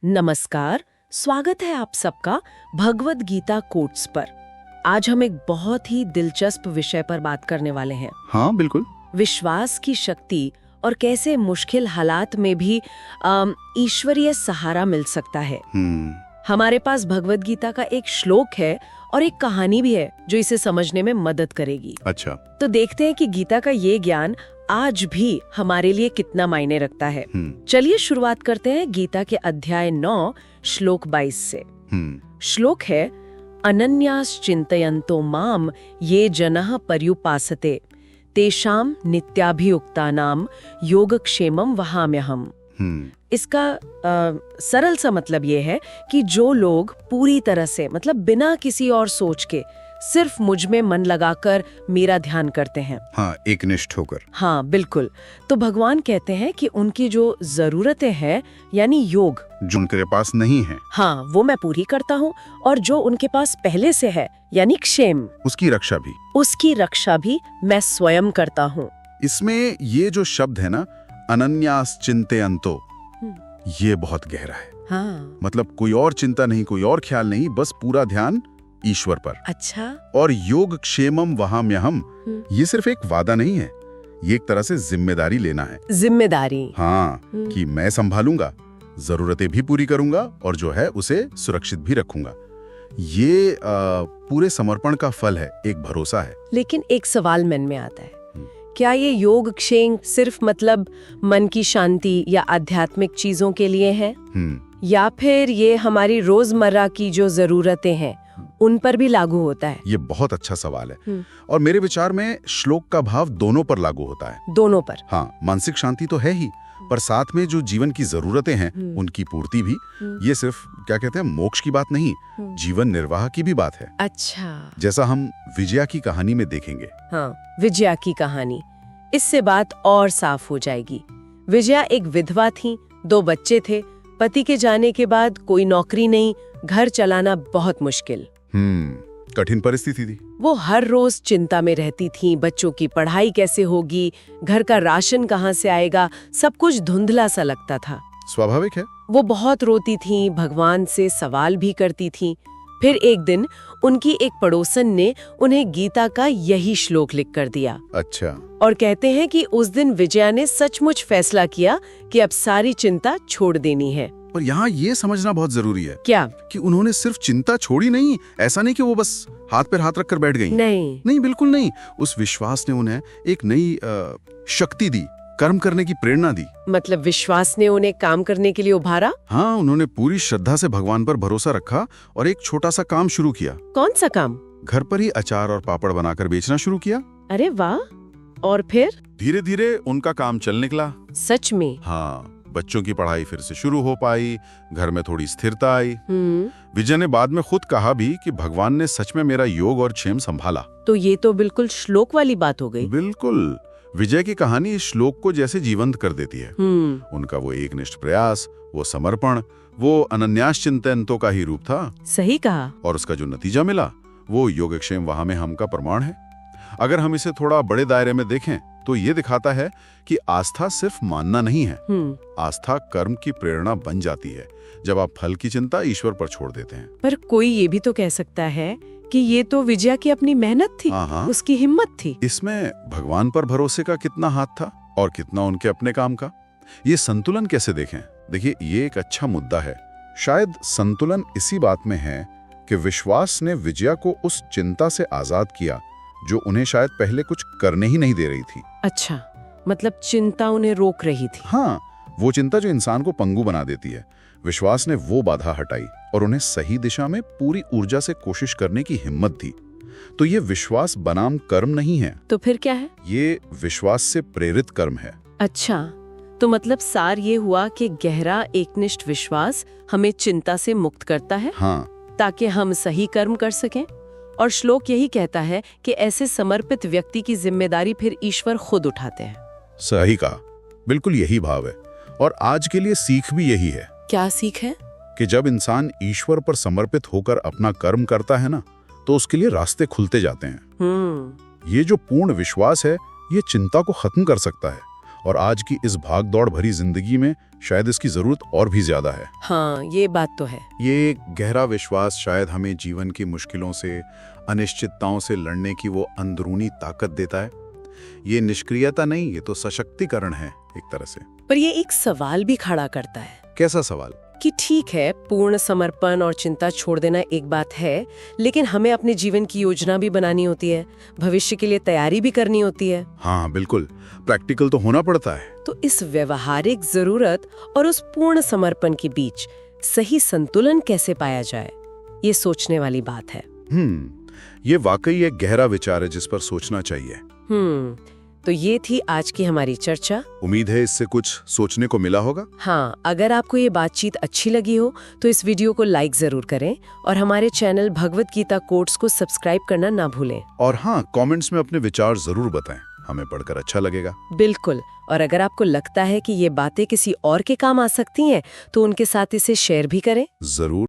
नमस्कार, स्वागत है आप सबका भगवद गीता कोट्स पर। आज हम एक बहुत ही दिलचस्प विषय पर बात करने वाले हैं। हाँ बिल्कुल। विश्वास की शक्ति और कैसे मुश्किल हालात में भी ईश्वरीय सहारा मिल सकता है। हमारे पास भगवद गीता का एक श्लोक है और एक कहानी भी है जो इसे समझने में मदद करेगी। अच्छा। तो देखते हैं कि गीता का ये ज्ञान आज भी हमारे लिए कितना मायने रखता है। चलिए शुरुआत करते हैं गीता के अध्याय 9 श्लोक 22 से। श्लोक है, अनन्यास चिंतयन्तो माम ये जनः पर्युपासते तेषाम नित्याभियुक्तानाम योगक्षेमम वहाम्यहम्। इसका सरल सा मतलब ये है कि जो लोग पूरी तरह से मतलब बिना किसी और सोच के सिर्फ मुझ में मन लगाकर मेरा ध्यान करते हैं। हाँ, एकनिष्ठ होकर। हाँ बिल्कुल। तो भगवान कहते हैं कि उनकी जो जरूरतें हैं यानी योग जो उनके पास नहीं है, हाँ वो मैं पूरी करता हूँ, और जो उनके पास पहले से है यानी क्षेम उसकी रक्षा भी मैं स्वयं करता हूँ। इसमें ये जो शब्द है ना, अनन्यास चिंतयन्तो, ये बहुत गहरा है। हाँ। मतलब कोई और चिंता नहीं, कोई और ख्याल नहीं, बस पूरा ध्यान ईश्वर पर। अच्छा। और योग क्षेमम वहाम्यहम्, ये सिर्फ एक वादा नहीं है, ये एक तरह से जिम्मेदारी लेना है। जिम्मेदारी। हाँ, कि मैं संभालूंगा, जरूरतें भी पूरी करूंगा और जो है उसे सुरक्षित भी रखूंगा। ये पूरे समर्पण का फल है, एक भरोसा है। लेकिन एक सवाल मन में आता है, क्या ये योग क्षेम सिर्फ मतलब मन की शांति या आध्यात्मिक चीजों के लिए है, या फिर ये हमारी रोजमर्रा की जो जरूरतें हैं उन पर भी लागू होता है? ये बहुत अच्छा सवाल है और मेरे विचार में श्लोक का भाव दोनों पर लागू होता है। दोनों पर? हाँ, मानसिक शांति तो है ही, पर साथ में जो जीवन की जरूरतें हैं उनकी पूर्ति भी। ये सिर्फ क्या कहते हैं मोक्ष की बात नहीं, जीवन निर्वाह की भी बात है। अच्छा। जैसा हम विजया की कहानी में देखेंगे। हाँ, विजया की कहानी, इससे बात और साफ हो जाएगी। विजया एक विधवा थी, 2 बच्चे थे, पति के जाने के बाद कोई नौकरी नहीं, घर चलाना बहुत मुश्किल। कठिन परिस्थिति थी। वो हर रोज चिंता में रहती थी, बच्चों की पढ़ाई कैसे होगी, घर का राशन कहाँ से आएगा, सब कुछ धुंधला सा लगता था। स्वाभाविक है। वो बहुत रोती थी, भगवान से सवाल भी करती थी। फिर एक दिन उनकी एक पड़ोसन ने उन्हें गीता का यही श्लोक लिख कर दिया। अच्छा। और कहते हैं कि उस दिन विजया ने सचमुच फैसला किया कि अब सारी चिंता छोड़ देनी है। पर यहाँ ये समझना बहुत जरूरी है। क्या? कि उन्होंने सिर्फ चिंता छोड़ी नहीं, ऐसा नहीं कि वो बस हाथ पर हाथ रखकर बैठ गई। नहीं, बिल्कुल नहीं। उस विश्वास ने उन्हें एक नई शक्ति दी, कर्म करने की प्रेरणा दी। मतलब विश्वास ने उन्हें काम करने के लिए उभारा? हाँ, उन्होंने पूरी श्रद्धा से भगवान पर भरोसा रखा और एक छोटा सा काम शुरू किया। कौन सा काम? घर पर ही अचार और पापड़ बनाकर बेचना शुरू किया। अरे वाह! और फिर धीरे धीरे उनका काम चल निकला। सच में? हाँ, बच्चों की पढ़ाई फिर से शुरू हो पाई, घर में थोड़ी स्थिरता आई। विजय ने बाद में खुद कहा भी कि भगवान ने सच में मेरा योग और क्षेम संभाला। तो ये तो बिल्कुल श्लोक वाली बात हो गई। बिल्कुल। विजय की कहानी इस श्लोक को जैसे जीवंत कर देती है। उनका वो एकनिष्ठ प्रयास, वो समर्पण, वो अनन्यास चिंतयन्तो का ही रूप था। सही कहा। और उसका जो नतीजा मिला वो योगक्षेम वहाम्यहम् का प्रमाण है। अगर हम इसे थोड़ा बड़े दायरे में देखें तो ये दिखाता है कि आस्था सिर्फ मानना नहीं है, आस्था कर्म की प्रेरणा बन जाती है जब आप फल की चिंता ईश्वर पर छोड़ देते हैं। पर कोई ये भी तो कह सकता है कि ये तो विजया की अपनी मेहनत थी, उसकी हिम्मत थी। इसमें भगवान पर भरोसे का कितना हाथ था और कितना उनके अपने काम का, ये संतुलन कैसे देखें? देखिए, ये एक अच्छा मुद्दा है। शायद संतुलन इसी बात में है कि विश्वास ने विजया को उस चिंता से आजाद किया जो उन्हें शायद पहले कुछ करने ही नहीं दे रही थी। अच्छा, मतलब चिंता उन्हें रोक रही थी। हाँ, वो चिंता जो इंसान को पंगु बना देती है। विश्वास ने वो बाधा हटाई और उन्हें सही दिशा में पूरी ऊर्जा से कोशिश करने की हिम्मत दी। तो ये विश्वास बनाम कर्म नहीं है। तो फिर क्या है? ये विश्वास से प्रेरित कर्म है। अच्छा, तो मतलब सार ये हुआ कि गहरा एकनिष्ठ विश्वास हमें चिंता से मुक्त करता है। हाँ, ताकि हम सही कर्म कर सकें। और श्लोक यही कहता है कि ऐसे समर्पित व्यक्ति की जिम्मेदारी फिर ईश्वर खुद उठाते हैं। सही कहा, बिल्कुल यही भाव है। और आज के लिए सीख भी यही है। क्या सीख है? कि जब इंसान ईश्वर पर समर्पित होकर अपना कर्म करता है ना, तो उसके लिए रास्ते खुलते जाते हैं। ये जो पूर्ण विश्वास है, ये चिंता को खत्म कर सकता है और आज की इस भाग-दौड़ भरी जिंदगी में शायद इसकी जरूरत और भी ज्यादा है। हाँ, ये बात तो है। ये गहरा विश्वास शायद हमें जीवन की मुश्किलों से, अनिश्चितताओं से लड़ने की वो अंदरूनी ताकत देता है। ये निष्क्रियता नहीं, ये तो सशक्तिकरण है एक तरह से। पर ये एक सवाल भी खड़ा करता है। कैसा सवाल? कि ठीक है, पूर्ण समर्पण और चिंता छोड़ देना एक बात है, लेकिन हमें अपने जीवन की योजना भी बनानी होती है, भविष्य के लिए तैयारी भी करनी होती है। हाँ बिल्कुल, प्रैक्टिकल तो होना पड़ता है। तो इस व्यवहारिक जरूरत और उस पूर्ण समर्पण के बीच सही संतुलन कैसे पाया जाए, ये सोचने वाली बात है। ये वाकई एक गहरा विचार है जिस पर सोचना चाहिए। तो ये थी आज की हमारी चर्चा। उम्मीद है इससे कुछ सोचने को मिला होगा। हाँ, अगर आपको ये बातचीत अच्छी लगी हो तो इस वीडियो को लाइक जरूर करें और हमारे चैनल भगवत गीता कोट्स को सब्सक्राइब करना ना भूलें। और हाँ, कमेंट्स में अपने विचार जरूर बताएं, हमें पढ़कर अच्छा लगेगा। बिल्कुल। और अगर आपको लगता है कि ये बातें किसी और के काम आ सकती हैं तो उनके साथ इसे शेयर भी करें। जरूर।